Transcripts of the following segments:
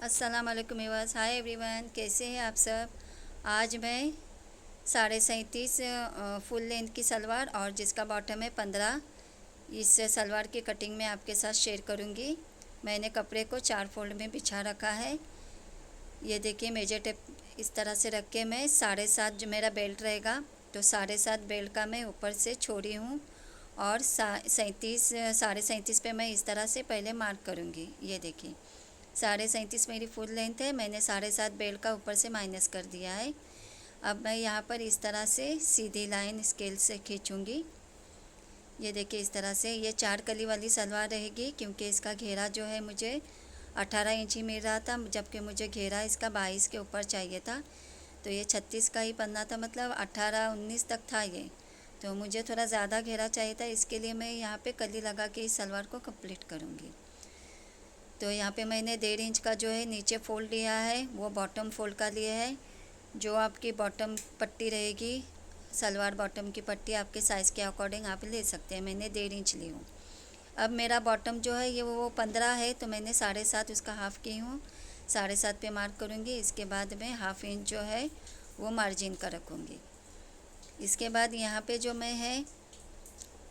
अस्सलाम वालेकुम viewers. Hi everyone, कैसे हैं आप सब। आज मैं 37.5 फुल लेंथ की सलवार और जिसका बॉटम है 15, इस सलवार की कटिंग में आपके साथ शेयर करूंगी। मैंने कपड़े को 4 फोल्ड में बिछा रखा है। ये देखिए, मेजर टेप इस तरह से रख के मैं 7.5 जो मेरा बेल्ट रहेगा, तो 7.5 बेल्ट का मैं ऊपर से छोड़ी हूँ और 37 पे मैं इस तरह से पहले मार्क करूँगी। ये देखिए, 37.5 मेरी फुल लेंथ है। मैंने 7.5 बेल्ट का ऊपर से माइनस कर दिया है। अब मैं यहाँ पर इस तरह से सीधी लाइन स्केल से खींचूँगी। ये देखिए, इस तरह से ये 4 कली वाली सलवार रहेगी, क्योंकि इसका घेरा जो है मुझे 18 इंच ही मिल रहा था, जबकि मुझे घेरा इसका 22 के ऊपर चाहिए था। तो ये 36 का ही पन्ना था, मतलब 18-19 तक था ये। तो मुझे थोड़ा ज़्यादा घेरा चाहिए था, इसके लिए मैं यहाँ पे कली लगा के इस सलवार को कंप्लीट करूँगी। तो यहाँ पे मैंने 1.5 इंच का जो है नीचे फोल्ड लिया है, वो बॉटम फोल्ड का लिए है। जो आपकी बॉटम पट्टी रहेगी, सलवार बॉटम की पट्टी आपके साइज़ के अकॉर्डिंग आप ले सकते हैं। मैंने 1.5 इंच ली हूँ। अब मेरा बॉटम जो है ये वो 15 है, तो मैंने 7.5 उसका हाफ़ की हूँ। 7.5 पे मार्क करूँगी। इसके बाद मैं हाफ़ इंच जो है वो मार्जिन का रखूँगी। इसके बाद यहाँ पे जो मैं है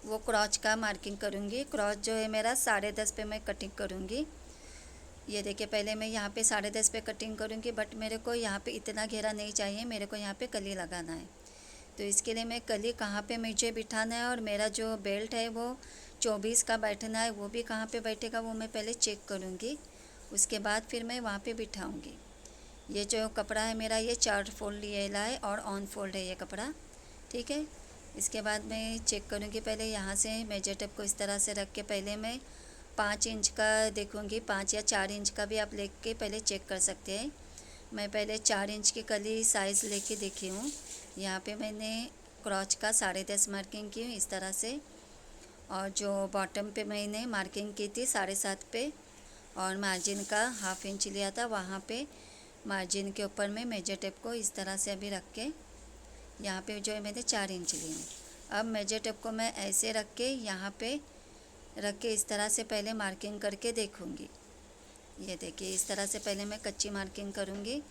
वो क्रॉच का मार्किंग करूँगी। क्रॉच जो है मेरा 10.5 पे मैं कटिंग करूँगी। ये देखिए, पहले मैं यहाँ पे 10.5 पे कटिंग करूँगी, बट मेरे को यहाँ पे इतना घेरा नहीं चाहिए, मेरे को यहाँ पे कली लगाना है। तो इसके लिए मैं कली कहाँ पे मुझे बिठाना है और मेरा जो बेल्ट है वो 24 का बैठना है, वो भी कहाँ पे बैठेगा वो मैं पहले चेक करूँगी। उसके बाद फिर मैं वहाँ पे बिठाऊँगी। ये जो कपड़ा है मेरा, ये 4 फोल्ड ये है और ऑन फोल्ड है ये कपड़ा, ठीक है। इसके बाद मैं चेक करूँगी। पहले यहाँ से मेजर टेप को इस तरह से रख के पहले मैं 5 इंच का देखूँगी। 5 या 4 इंच का भी आप लेके पहले चेक कर सकते हैं। मैं पहले 4 इंच की कली साइज़ लेके देखी हूँ। यहाँ पे मैंने क्रॉच का 10.5 मार्किंग की हूँ इस तरह से, और जो बॉटम पे मैंने मार्किंग की थी 7.5 पे, और मार्जिन का हाफ़ इंच लिया था, वहाँ पे मार्जिन के ऊपर मैं मेजर टेप को इस तरह से अभी रख के यहाँ पे जो है मैंने 4 इंच ली हूँ। अब मेजर टेप को मैं ऐसे रख के यहाँ पे रख के इस तरह से पहले मार्किंग करके देखूँगी। ये देखिए, इस तरह से पहले मैं कच्ची मार्किंग करूँगी,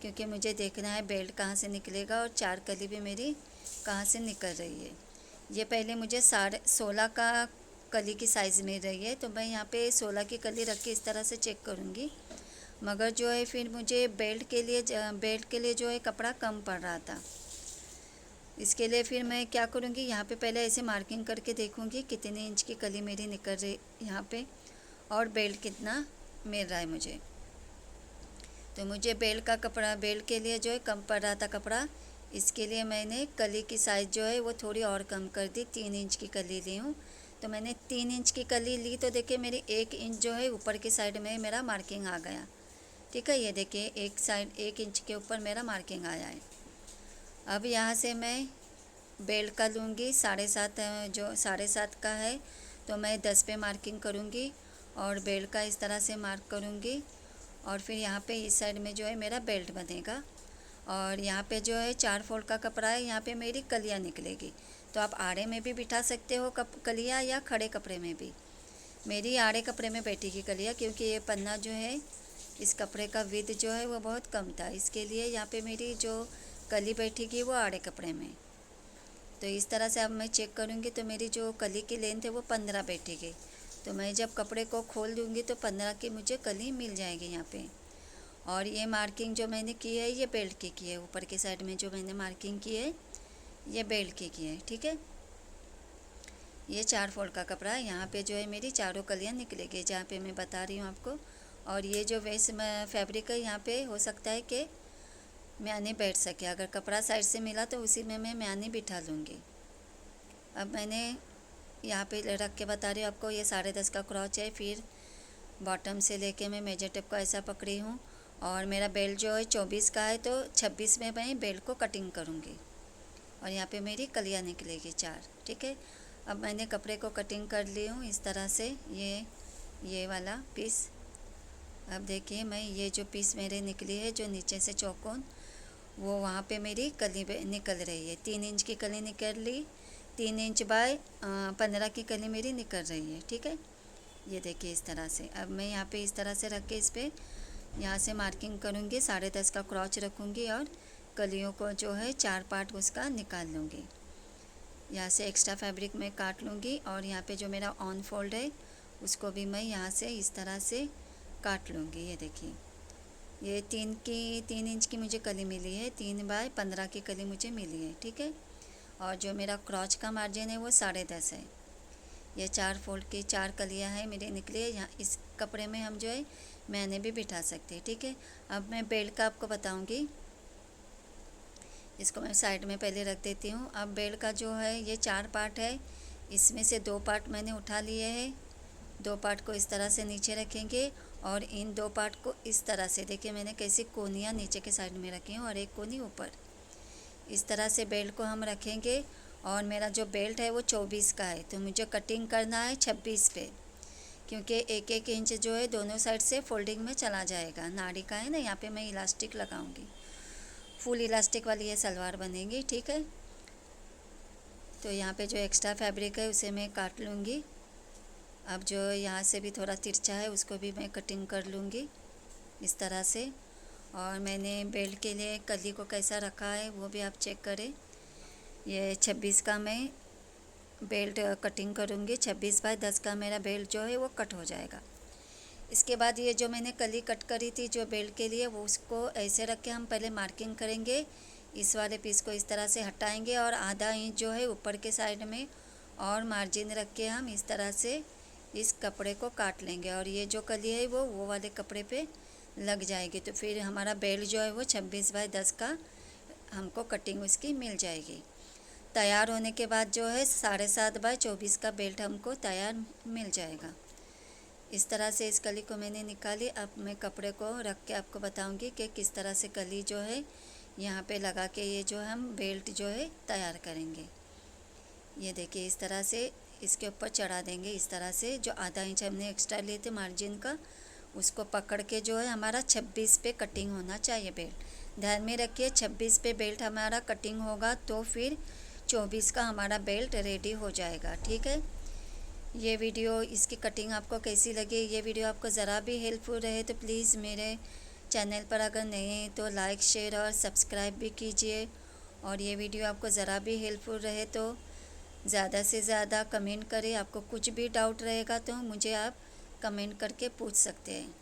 क्योंकि मुझे देखना है बेल्ट कहाँ से निकलेगा और 4 कली भी मेरी कहाँ से निकल रही है। ये पहले मुझे 16 का कली की साइज़ मिल रही है, तो मैं यहाँ पे 16 की कली रख के इस तरह से चेक करूँगी। मगर जो है फिर मुझे बेल्ट के लिए जो है कपड़ा कम पड़ रहा था। इसके लिए फिर मैं क्या करूँगी, यहाँ पे पहले ऐसे मार्किंग करके देखूँगी कितने इंच की कली मेरी निकल रही यहाँ पे, और बेल्ट कितना मिल रहा है मुझे। तो मुझे बेल्ट के लिए जो है कम पड़ रहा था कपड़ा, इसके लिए मैंने कली की साइज़ जो है वो थोड़ी और कम कर दी। 3 इंच की कली ली हूँ, तो मैंने 3 इंच की कली ली, तो देखिए मेरी 1 इंच जो है ऊपर की साइड में मेरा मार्किंग आ गया, ठीक है। ये देखिए, एक साइड 1 इंच के ऊपर मेरा मार्किंग आया है। अब यहाँ से मैं बेल्ट का लूँगी 7.5, जो 7.5 का है, तो मैं 10 पे मार्किंग करूँगी और बेल्ट का इस तरह से मार्क करूँगी। और फिर यहाँ पे इस साइड में जो है मेरा बेल्ट बनेगा, और यहाँ पे जो है 4 फोल्ड का कपड़ा है, यहाँ पे मेरी कलियाँ निकलेगी। तो आप आड़े में भी बिठा सकते हो कलियाँ, या खड़े कपड़े में भी। मेरी आड़े कपड़े में बैठेगी कलियाँ, क्योंकि ये पन्ना जो है इस कपड़े का विड्थ जो है वो बहुत कम था, इसके लिए यहाँ पे मेरी जो कली बैठेगी वो आड़े कपड़े में। तो इस तरह से अब मैं चेक करूँगी, तो मेरी जो कली की लेंथ है वो 15 बैठेगी। तो मैं जब कपड़े को खोल दूँगी तो 15 की मुझे कली मिल जाएगी यहाँ पे। और ये मार्किंग जो मैंने की है ये बेल्ट की है, ऊपर के साइड में जो मैंने मार्किंग की है ये बेल्ट की है, ठीक है। ये 4 फोल्ड का कपड़ा है, यहाँ पे जो है मेरी चारों कलियाँ निकलेगी जहाँ पे मैं बता रही हूँ आपको। और ये जो वेस्ट फैब्रिक है, यहाँ पे हो सकता है कि म्यानी बैठ सके। अगर कपड़ा साइड से मिला तो उसी में मैं म्यानी बिठा लूँगी। अब मैंने यहाँ पे रख के बता रही हूँ आपको, ये 10.5 का क्रॉच है। फिर बॉटम से लेके मैं मेजर टेप को ऐसा पकड़ी हूँ, और मेरा बेल्ट जो है 24 का है, तो 26 में मैं बेल्ट को कटिंग करूँगी, और यहाँ पे मेरी कलियाँ निकलेगी 4, ठीक है। अब मैंने कपड़े को कटिंग कर ली हूँ इस तरह से, ये वाला पीस। अब देखिए, मैं ये जो पीस मेरे निकली है, जो नीचे से चौकोन, वो वहाँ पे मेरी कली निकल रही है। 3 इंच की कली निकल ली, 3 इंच बाय 15 की कली मेरी निकल रही है, ठीक है। ये देखिए इस तरह से। अब मैं यहाँ पे इस तरह से रख के इस पर यहाँ से मार्किंग करूँगी, 10.5 का क्रॉच रखूँगी और कलियों को जो है 4 पार्ट उसका निकाल लूँगी। यहाँ से एक्स्ट्रा फैब्रिक में काट लूँगी और यहाँ पे जो मेरा ऑन फोल्ड है उसको भी मैं यहाँ से इस तरह से काट लूँगी। ये देखिए, ये 3 इंच की मुझे कली मिली है, 3 बाय 15 की कली मुझे मिली है, ठीक है। और जो मेरा क्रॉच का मार्जिन है वो 10.5 है। ये 4 फोल्ड की 4 कलियाँ हैं मेरे निकली है। यहाँ इस कपड़े में हम जो है मैंने भी बिठा सकते हैं, ठीक है। अब मैं बेल्ट का आपको बताऊँगी। इसको मैं साइड में पहले रख देती हूँ। अब बेल्ट का जो है ये 4 पार्ट है, इसमें से 2 पार्ट मैंने उठा लिए हैं। 2 पार्ट को इस तरह से नीचे रखेंगे और इन 2 पार्ट को इस तरह से, देखिए मैंने कैसी कोनियाँ नीचे के साइड में रखी हैं और एक कोनी ऊपर। इस तरह से बेल्ट को हम रखेंगे और मेरा जो बेल्ट है वो 24 का है, तो मुझे कटिंग करना है 26 पे, क्योंकि 1-1 इंच जो है दोनों साइड से फोल्डिंग में चला जाएगा। नाड़ी का है ना, यहाँ पे मैं इलास्टिक लगाऊंगी, फुल इलास्टिक वाली ये सलवार बनेगी, ठीक है। तो यहाँ पे जो एक्स्ट्रा फैब्रिक है उसे मैं काट लूँगी। अब जो यहाँ से भी थोड़ा तिरछा है उसको भी मैं कटिंग कर लूँगी इस तरह से। और मैंने बेल्ट के लिए कली को कैसा रखा है वो भी आप चेक करें। ये 26 का मैं बेल्ट कटिंग करूँगी, 26 बाय 10 का मेरा बेल्ट जो है वो कट हो जाएगा। इसके बाद ये जो मैंने कली कट करी थी जो बेल्ट के लिए, वो उसको ऐसे रख के हम पहले मार्किंग करेंगे। इस वाले पीस को इस तरह से हटाएंगे और आधा इंच जो है ऊपर के साइड में और मार्जिन रख के हम इस तरह से इस कपड़े को काट लेंगे और ये जो कली है वो वाले कपड़े पे लग जाएगी। तो फिर हमारा बेल्ट जो है वो 26 बाय 10 का हमको कटिंग उसकी मिल जाएगी। तैयार होने के बाद जो है 7.5 बाय 24 का बेल्ट हमको तैयार मिल जाएगा। इस तरह से इस कली को मैंने निकाली। अब मैं कपड़े को रख के आपको बताऊंगी कि किस तरह से कली जो है यहाँ पे लगा के ये जो हम बेल्ट जो है तैयार करेंगे। ये देखिए, इस तरह से इसके ऊपर चढ़ा देंगे। इस तरह से जो आधा इंच हमने एक्स्ट्रा लिए थे मार्जिन का, उसको पकड़ के जो है हमारा 26 पे कटिंग होना चाहिए बेल्ट। ध्यान में रखिए 26 पे बेल्ट हमारा कटिंग होगा तो फिर 24 का हमारा बेल्ट रेडी हो जाएगा, ठीक है। ये वीडियो, इसकी कटिंग आपको कैसी लगी? ये वीडियो आपको ज़रा भी हेल्पफुल रहे तो प्लीज़ मेरे चैनल पर अगर नए हैं तो लाइक, शेयर और सब्सक्राइब भी कीजिए। और ये वीडियो आपको ज़रा भी हेल्पफुल रहे तो ज़्यादा से ज़्यादा कमेंट करें। आपको कुछ भी डाउट रहेगा तो मुझे आप कमेंट करके पूछ सकते हैं।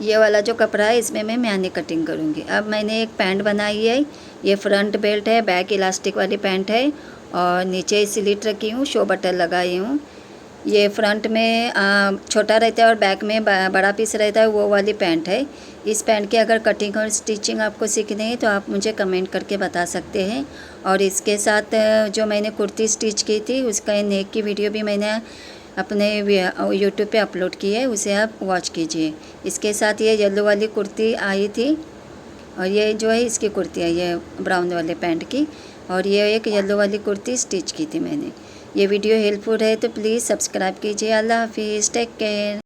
ये वाला जो कपड़ा है इसमें मैं म्यानी कटिंग करूँगी। अब मैंने एक पैंट बनाई है, ये फ्रंट बेल्ट है, बैक इलास्टिक वाली पैंट है और नीचे स्लिट रखी हूँ, शो बटन लगाई हूँ। ये फ्रंट में छोटा रहता है और बैक में बड़ा पीस रहता है, वो वाली पैंट है। इस पैंट की अगर कटिंग और स्टिचिंग आपको सीखनी है तो आप मुझे कमेंट करके बता सकते हैं। और इसके साथ जो मैंने कुर्ती स्टिच की थी उसका नेक की वीडियो भी मैंने अपने यूट्यूब पे अपलोड की है, उसे आप वॉच कीजिए। इसके साथ ये येलो वाली कुर्ती आई थी और ये जो है इसकी कुर्ती है, ये ब्राउन वाले पैंट की, और ये एक येलो वाली कुर्ती स्टिच की थी मैंने। ये वीडियो हेल्पफुल है तो प्लीज़ सब्सक्राइब कीजिए। अल्लाह हाफिज़, टेक केयर।